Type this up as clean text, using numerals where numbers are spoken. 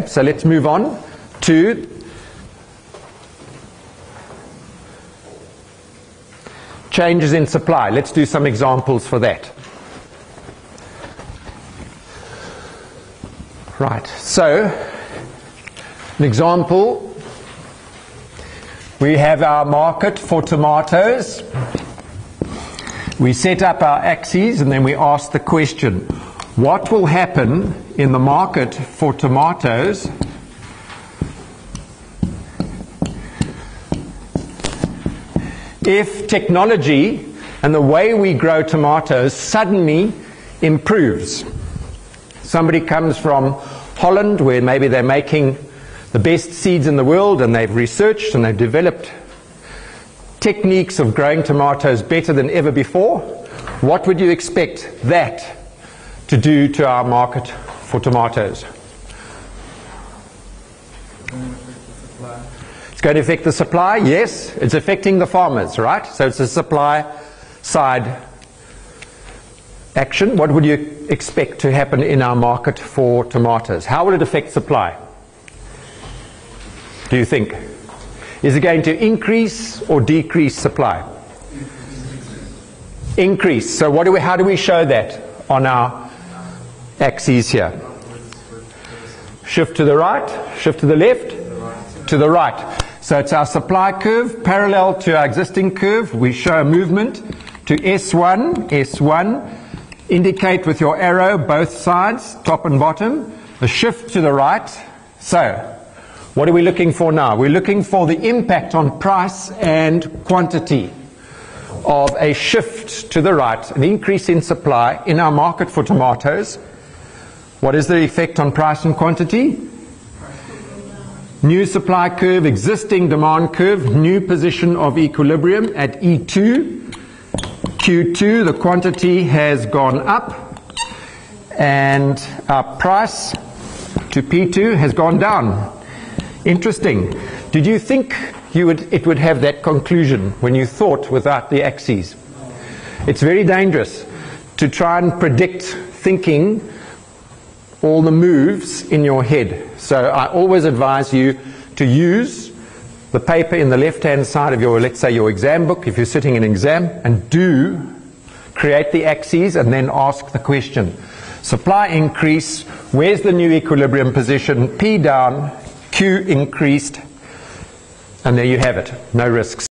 so let's move on to changes in supply. Let's do some examples for that. Right, so an example, we have our market for tomatoes. We set up our axes and then we ask the question, what will happen in the market for tomatoes if technology and the way we grow tomatoes suddenly improves? Somebody comes from Holland, where maybe they're making the best seeds in the world, and they've researched and they've developed techniques of growing tomatoes better than ever before. What would you expect that to do to our market for tomatoes? It's going to affect the supply, yes. It's affecting the farmers, right? So it's a supply side action. What would you expect to happen in our market for tomatoes? How will it affect supply, do you think? Is it going to increase or decrease supply? Increase. So how do we show that on our axes here? Shift to the right, shift to the left, to the right. So it's our supply curve parallel to our existing curve. We show a movement to S1, S1. Indicate with your arrow both sides, top and bottom, a shift to the right. So, what are we looking for now? We're looking for the impact on price and quantity of a shift to the right, an increase in supply in our market for tomatoes. What is the effect on price and quantity? New supply curve, existing demand curve, new position of equilibrium at E2. Q2, the quantity has gone up and our price to P2 has gone down. Interesting. Did you think it would have that conclusion when you thought without the axes? It's very dangerous to try and predict thinking all the moves in your head. So I always advise you to use the paper in the left-hand side of your, let's say, your exam book, if you're sitting in an exam, and do create the axes and then ask the question. Supply increase, where's the new equilibrium position? P down, Q increased, and there you have it. No risks.